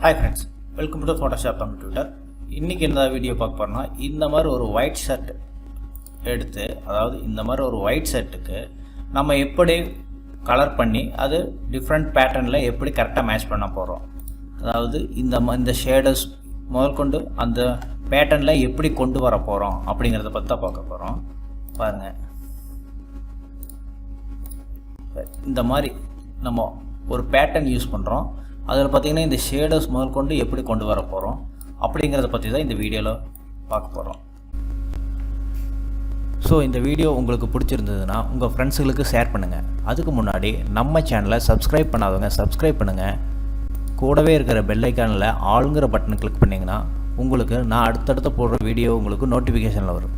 Hi friends, welcome to Photoshop Computer. இன்னைக்கு இந்த video பார்க்க போறோம்னா இந்த மாதிரி ஒரு ஒயிட் ஷர்ட் எடுத்து அதாவது இந்த மாதிரி ஒரு ஒயிட் ஷர்ட்டுக்கு நம்ம எப்படி கலர் பண்ணி அது டிஃபரண்ட் பேட்டர்ன்ல எப்படி கரெக்ட்டா மேட்ச் பண்ண போறோம். அதாவது இந்த ஷேடர்ஸ் முதல் கொண்டு அந்த பேட்டர்ன்ல எப்படி கொண்டு வர போறோம் அப்படிங்கறத பத்தி தான் பார்க்க போறோம். பாருங்க. இந்த மாதிரி நம்ம ஒரு பேட்டர்ன் யூஸ் பண்றோம். அதில் பார்த்தீங்கன்னா இந்த ஷேடர்ஸ் முதல் கொண்டு எப்படி கொண்டு வர போகிறோம் அப்படிங்கிறத பற்றி தான் இந்த வீடியோவில் பார்க்க போகிறோம். ஸோ இந்த வீடியோ உங்களுக்கு பிடிச்சிருந்ததுன்னா உங்கள் ஃப்ரெண்ட்ஸுகளுக்கு ஷேர் பண்ணுங்கள். அதுக்கு முன்னாடி நம்ம சேனலை சப்ஸ்கிரைப் பண்ணாதவங்க சப்ஸ்கிரைப் பண்ணுங்கள். கூடவே இருக்கிற பெல் ஐக்கானில் ஆளுங்கிற பட்டனை கிளிக் பண்ணிங்கன்னா உங்களுக்கு நான் அடுத்தடுத்து போடுற வீடியோ உங்களுக்கு நோட்டிஃபிகேஷனில் வரும்.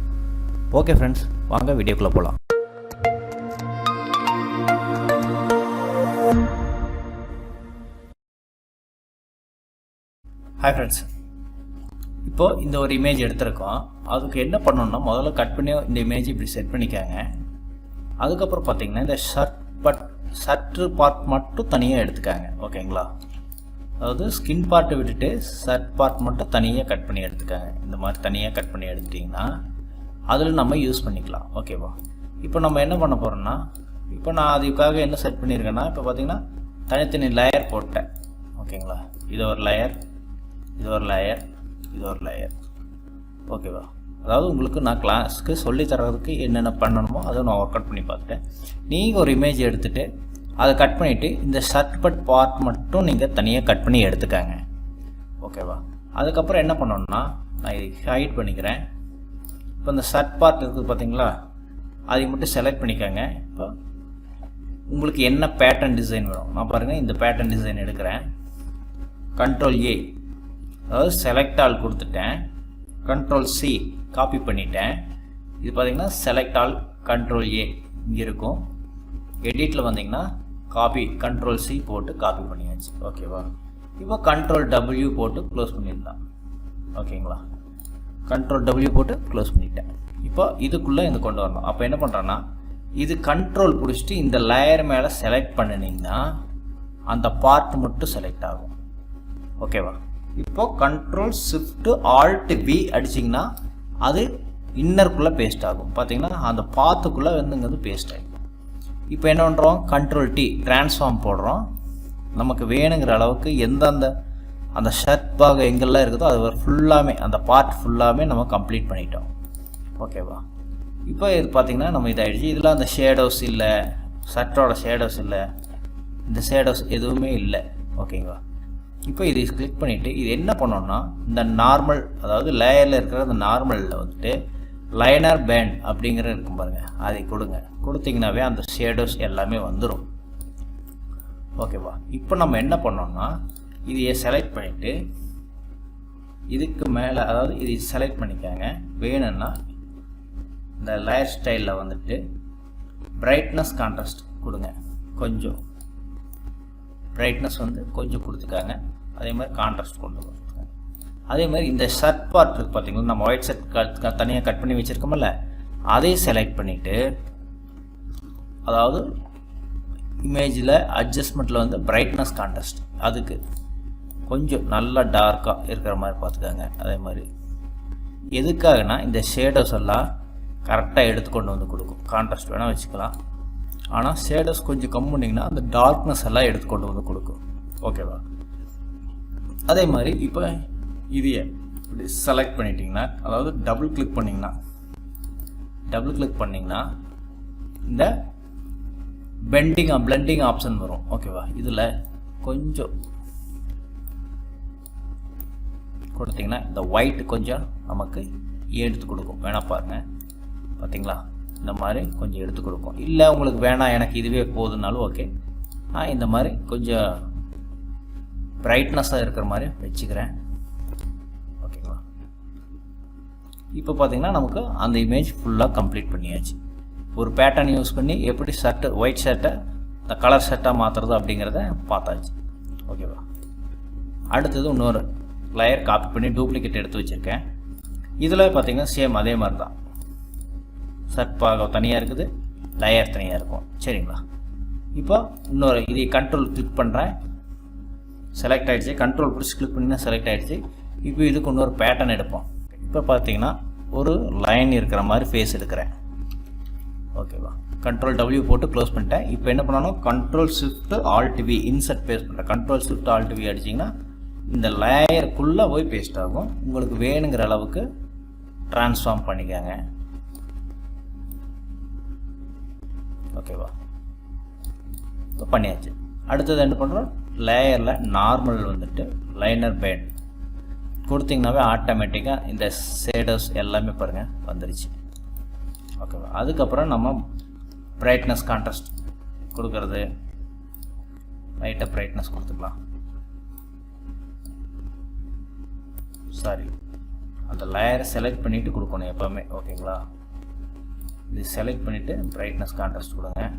ஓகே ஃப்ரெண்ட்ஸ், வாங்க வீடியோக்குள்ளே போகலாம். ஹாய் ஃப்ரெண்ட்ஸ், இப்போது இந்த ஒரு இமேஜ் எடுத்திருக்கோம். அதுக்கு என்ன பண்ணணும்னா முதல்ல கட் பண்ணி இந்த இமேஜ் இப்படி செட் பண்ணிக்காங்க. அதுக்கப்புறம் பார்த்தீங்கன்னா இந்த ஷர்ட் பார்ட் மட்டும் தனியாக எடுத்துக்காங்க. ஓகேங்களா? அதாவது ஸ்கின் பார்ட்டை விட்டுட்டு ஷர்ட் பார்ட் மட்டும் தனியாக கட் பண்ணி எடுத்துக்காங்க. இந்த மாதிரி தனியாக கட் பண்ணி எடுத்துட்டிங்கன்னா அதில் நம்ம யூஸ் பண்ணிக்கலாம். ஓகேவா? இப்போ நம்ம என்ன பண்ண போகிறோம்னா, இப்போ நான் அதுக்காக என்ன செட் பண்ணியிருக்கேன்னா, இப்போ பார்த்தீங்கன்னா தனித்தனி லேயர் போட்டேன். ஓகேங்களா? இது ஒரு லேயர், இது ஒரு லேயர், இது ஒரு லேயர். ஓகேவா? அதாவது உங்களுக்கு நான் கிளாஸ்க்கு சொல்லி தரதுக்கு என்னென்ன பண்ணணுமோ அதை நான் ஒர்க் அவுட் பண்ணி பார்த்துட்டேன். நீங்கள் ஒரு இமேஜ் எடுத்துகிட்டு அதை கட் பண்ணிவிட்டு இந்த ஷர்ட் பார்ட் மட்டும் நீங்கள் தனியாக கட் பண்ணி எடுத்துக்காங்க. ஓகேவா? அதுக்கப்புறம் என்ன பண்ணணும்னா நான் இதை ஹைட் பண்ணிக்கிறேன். இப்போ இந்த ஷர்ட் பார்ட் இருக்குது பார்த்தீங்களா, அதை மட்டும் செலக்ட் பண்ணிக்கோங்க. இப்போ உங்களுக்கு என்ன பேட்டர்ன் டிசைன் வேணும், நான் பாருங்கள் இந்த பேட்டர்ன் டிசைன் எடுக்கிறேன். கண்ட்ரோல் ஏ அதாவது செலக்ட் ஆல் கொடுத்துட்டேன். கண்ட்ரோல் சி காப்பி பண்ணிட்டேன். இது பார்த்தீங்கன்னா செலக்ட் ஆல் கண்ட்ரோல் ஏ இங்கே இருக்கும். எடிட்டில் வந்தீங்கன்னா காப்பி கண்ட்ரோல் சி போட்டு காப்பி பண்ணியாச்சு. ஓகேவா? இப்போ கண்ட்ரோல் டபிள்யூ போட்டு க்ளோஸ் பண்ணிடலாம். ஓகேங்களா? கண்ட்ரோல் டபிள்யூ போட்டு க்ளோஸ் பண்ணிட்டேன். இப்போ இதுக்குள்ளே இந்த கொண்டு வரணும். அப்போ என்ன பண்ணுறேன்னா இது கண்ட்ரோல் பிடிச்சிட்டு இந்த லேயர் மேலே செலக்ட் பண்ணினீங்கன்னா அந்த பார்ட் மட்டும் செலக்ட் ஆகும். ஓகேவா? இப்போ கண்ட்ரோல் ஷிஃப்ட் ஆல்ட் வி அடிச்சிங்கன்னா அது இன்னருக்குள்ளே பேஸ்ட் ஆகும். பார்த்தீங்கன்னா அந்த பாத்துக்குள்ளே வந்துங்கிறது பேஸ்ட் ஆகிடும். இப்போ என்ன பண்ணுறோம், கண்ட்ரோல் டி ட்ரான்ஸ்ஃபார்ம் போடுறோம். நமக்கு வேணுங்கிற அளவுக்கு அந்த ஷர்ட் பாகம் எங்கெல்லாம் இருக்குதோ அது ஃபுல்லாமே அந்த பார்ட் ஃபுல்லாமே நம்ம கம்ப்ளீட் பண்ணிட்டோம். ஓகேவா? இப்போ இது பார்த்திங்கன்னா நம்ம இதாகிடுச்சு. இதில் அந்த ஷேடோஸ் இல்லை, ஷர்ட்டோட ஷேடோஸ் இல்லை, இந்த ஷேடோஸ் எதுவுமே இல்லை. ஓகேங்களா? இப்போ இதை கிளிக் பண்ணிவிட்டு இது என்ன பண்ணோம்னா இந்த நார்மல் அதாவது லேயரில் இருக்கிற அந்த நார்மலில் வந்துட்டு லைனர் பேண்ட் அப்படிங்கிற இருக்கும் பாருங்கள், அதை கொடுத்தீங்கன்னாவே அந்த ஷேடோஸ் எல்லாமே வந்துடும். ஓகேவா? இப்போ நம்ம என்ன பண்ணோம்னா இதையை செலக்ட் பண்ணிவிட்டு இதுக்கு மேலே அதாவது இதை செலக்ட் பண்ணிக்காங்க. வேணும்னா இந்த லேயர் ஸ்டைலில் வந்துட்டு பிரைட்னஸ் கான்ட்ராஸ்ட் கொடுங்க. கொஞ்சம் பிரைட்னஸ் வந்து கொஞ்சம் கொடுத்துக்காங்க. அதே மாதிரி கான்ட்ராஸ்ட் கொண்டு கொடுத்துக்காங்க. அதே மாதிரி இந்த ஷர்ட் பார்ட் இருக்குது பார்த்தீங்களா, நம்ம ஒயிட் ஷர்ட் தனியாக கட் பண்ணி வச்சுருக்கோம்ல, அதை செலக்ட் பண்ணிவிட்டு அதாவது இமேஜில் அட்ஜஸ்ட்மெண்ட்டில் வந்து பிரைட்னஸ் கான்ட்ராஸ்ட் அதுக்கு கொஞ்சம் நல்லா டார்க்காக இருக்கிற மாதிரி பார்த்துக்காங்க. அதே மாதிரி எதுக்காகனா இந்த ஷேடோஸ் எல்லாம் கரெக்டாக எடுத்து கொண்டு வந்து கொடுக்கும். கான்ட்ராஸ்ட் வேணால் வச்சுக்கலாம், ஆனால் ஷேடோஸ் கொஞ்சம் கம்மி பண்ணிங்கன்னா அந்த டார்க்னஸ் எல்லாம் எடுத்து கொண்டு வந்து கொடுக்கும். ஓகேவா? அதே மாதிரி இப்போ இதையே இப்படி செலக்ட் பண்ணிட்டீங்கன்னா அதாவது டபுள் கிளிக் பண்ணிங்கன்னா இந்த பிளெண்டிங் ஆப்ஷன் வரும். ஓகேவா? இதில் கொஞ்சம் கொடுத்தீங்கன்னா இந்த ஒயிட் கொஞ்சம் நமக்கு எடுத்து கொடுக்கும். வேணா பாருங்கள், பார்த்தீங்களா? இந்த மாதிரி கொஞ்சம் எடுத்து கொடுக்கும். இல்லை உங்களுக்கு வேணாம் எனக்கு இதுவே போதுனாலும் ஓகே, நான் இந்த மாதிரி கொஞ்சம் பிரைட்னஸாக இருக்கிற மாதிரி வச்சுக்கிறேன். ஓகேங்களா? இப்போ பார்த்தீங்கன்னா நமக்கு அந்த இமேஜ் ஃபுல்லாக கம்ப்ளீட் பண்ணியாச்சு. ஒரு பேட்டர்ன் யூஸ் பண்ணி எப்படி ஒயிட் ஷர்ட்டை இந்த கலர் ஷர்ட்டாக மாற்றுறது அப்படிங்கிறத பார்த்தாச்சு. ஓகேவா? அடுத்தது இன்னொரு லேயர் காப்பி பண்ணி டூப்ளிகேட் எடுத்து வச்சுருக்கேன். இதில் பார்த்தீங்கன்னா சேம் அதே மாதிரி தான். ஷர்ட் பாகம் தனியாக இருக்குது, லேயர் தனியாக இருக்கும். சரிங்களா? இப்போ இன்னொரு இதை கண்ட்ரோல் கிளிக் பண்ணுறேன். செலக்ட் ஆகிடுச்சு. கண்ட்ரோல் பிடிச்சி கிளிக் பண்ணினா செலக்ட் ஆகிடுச்சு. இப்போ இதுக்கு இன்னொரு பேட்டர்ன் எடுப்போம். இப்போ பார்த்தீங்கன்னா ஒரு லைன் இருக்கிற மாதிரி ஃபேஸ் எடுக்கிறேன். ஓகேவா, கண்ட்ரோல் W போட்டு க்ளோஸ் பண்ணிட்டேன். இப்போ என்ன பண்ணணும், control shift alt V insert paste பண்ணுறேன். கண்ட்ரோல் ஷிஃப்ட் ஆல்ட் V அடிச்சிங்கன்னா இந்த லேயருக்குள்ளே போய் பேஸ்ட் ஆகும். உங்களுக்கு வேணுங்கிற அளவுக்கு ட்ரான்ஸ்ஃபார்ம் பண்ணிக்கோங்க. ஓகேவா, இப்போ பண்ணியாச்சு. அடுத்தது என்ன பண்ணுறோம், லேயரில் நார்மல் வந்துட்டு லைனர் பேண்ட் கொடுத்திங்கனாவே ஆட்டோமேட்டிக்காக இந்த ஷேடோஸ் எல்லாமே பாருங்கள் வந்துருச்சு. ஓகேவா, அதுக்கப்புறம் நம்ம பிரைட்னஸ் கான்ட்ராஸ்ட் கொடுக்கறது, லைட்டாக பிரைட்னஸ் கொடுத்துக்கலாம். சாரி, அந்த லேயரை செலக்ட் பண்ணிவிட்டு கொடுக்கணும் எப்போவுமே. ஓகேங்களா, இது செலக்ட் பண்ணிவிட்டு பிரைட்னஸ் கான்ட்ராஸ்ட் கொடுங்க.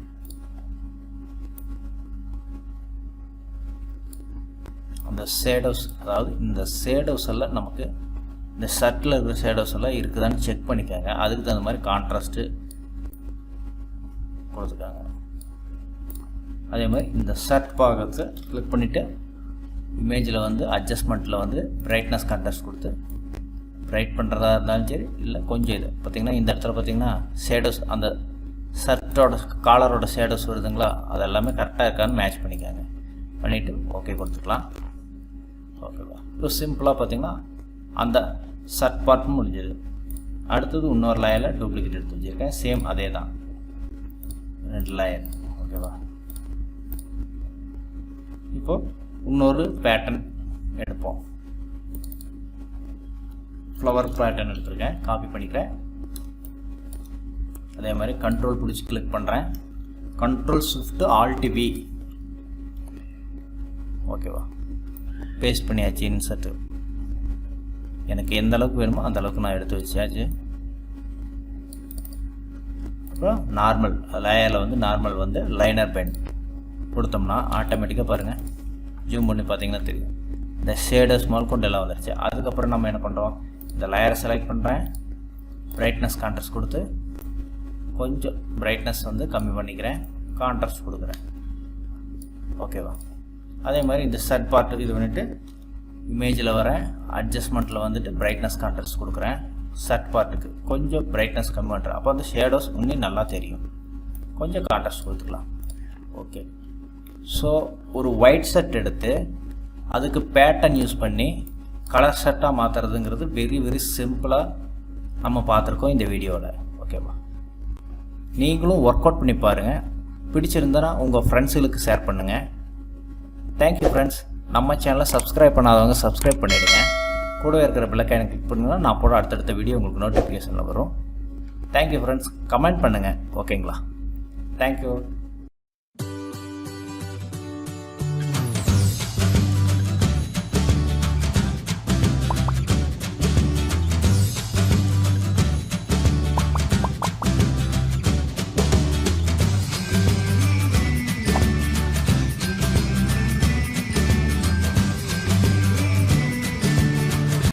அந்த ஷேடோஸ், அதாவது இந்த ஷேடோஸ் எல்லாம் நமக்கு இந்த ஷர்ட்டில் இருக்கிற ஷேடோஸ் எல்லாம் இருக்குதான்னு செக் பண்ணிக்கோங்க. அதுக்கு தகுந்த மாதிரி கான்ட்ராஸ்ட்டு கொடுத்துருக்காங்க. அதே மாதிரி இந்த ஷர்ட் பாகத்தை கிளிக் பண்ணிவிட்டு இமேஜில் வந்து அட்ஜஸ்ட்மெண்ட்டில் வந்து பிரைட்னஸ் கான்ட்ராஸ்ட் கொடுத்து பிரைட் பண்ணுறதா இருந்தாலும் சரி, இல்லை கொஞ்சம் இது பார்த்திங்கன்னா இந்த இடத்துல பார்த்திங்கன்னா ஷேடோஸ் அந்த ஷர்ட்டோட காலரோட ஷேடோஸ் வருதுங்களா, அது எல்லாமே கரெக்டாக இருக்கான்னு மேட்ச் பண்ணிக்கோங்க. பண்ணிவிட்டு ஓகே கொடுத்துக்கலாம். ஓகேவா, இப்போ சிம்பிளாக பார்த்திங்கன்னா அந்த ஷர்ட் பார்ட்டும் முடிஞ்சது. அடுத்தது இன்னொரு லேயரில் டூப்ளிகேட் எடுத்து வச்சுருக்கேன். சேம் அதே தான், 2 லேயர். ஓகேவா, இப்போது இன்னொரு பேட்டர்ன் எடுப்போம். ஃப்ளவர் பேட்டர்ன் எடுத்துருக்கேன், காப்பி பண்ணிக்கிறேன். அதே மாதிரி கண்ட்ரோல் பிடிச்சி கிளிக் பண்ணுறேன். Control shift alt V. ஓகேவா, பேஸ்ட் பண்ணியாச்சு. இன்சர்ட்டு எனக்கு எந்த அளவுக்கு வேணுமோ அந்த அளவுக்கு நான் எடுத்து வச்சாச்சு. அப்புறம் நார்மல் லேயரில் வந்து நார்மல் வந்து லைனர் பென் கொடுத்தோம்னா ஆட்டோமேட்டிக்காக பாருங்கள், ஜூம் பண்ணி பார்த்தீங்கன்னா தெரியும் இந்த ஷேடர்ஸ் முதல் கொண்டு எல்லாம் வந்துருச்சு. அதுக்கப்புறம் நம்ம என்ன பண்ணுறோம், இந்த லேயரை செலக்ட் பண்ணுறேன், பிரைட்னஸ் கான்ட்ராஸ்ட் கொடுத்து கொஞ்சம் பிரைட்னஸ் வந்து கம்மி பண்ணிக்கிறேன், கான்ட்ராஸ்ட் கொடுக்குறேன். ஓகேவா, அதே மாதிரி இந்த ஷர்ட் பார்ட்டு இது பண்ணிவிட்டு இமேஜில் வரேன், அட்ஜஸ்ட்மெண்ட்டில் வந்துட்டு பிரைட்னஸ் கான்ட்ராஸ்ட் கொடுக்குறேன். ஷர்ட் பார்ட்டுக்கு கொஞ்சம் பிரைட்னஸ் கம்மி பண்ணுறேன், அப்போ அந்த ஷேடோஸ் இன்னும் நல்லா தெரியும். கொஞ்சம் கான்ட்ராஸ்ட் கொடுத்துக்கலாம். ஓகே, ஸோ ஒரு ஒயிட் ஷர்ட் எடுத்து அதுக்கு பேட்டர்ன் யூஸ் பண்ணி கலர் ஷர்ட்டாக மாற்றுறதுங்கிறது வெரி சிம்பிளாக நம்ம பார்த்துருக்கோம் இந்த வீடியோவில். ஓகேவா, நீங்களும் ஒர்க் அவுட் பண்ணி பாருங்கள். பிடிச்சிருந்தனா உங்கள் ஃப்ரெண்ட்ஸுகளுக்கு ஷேர் பண்ணுங்கள். Thank you friends. நம்ம சேனலை சப்ஸ்கிரைப் பண்ணாதவங்க சப்ஸ்கிரைப் பண்ணிவிடுங்க. கூடவே இருக்கிற பெல் ஐகானை கிளிக் பண்ணுங்கன்னா நான் போட அடுத்தடுத்த வீடியோ உங்களுக்கு நோட்டிஃபிகேஷனில் வரும். Thank you friends. கமெண்ட் பண்ணுங்கள். ஓகேங்களா, தேங்க்யூ.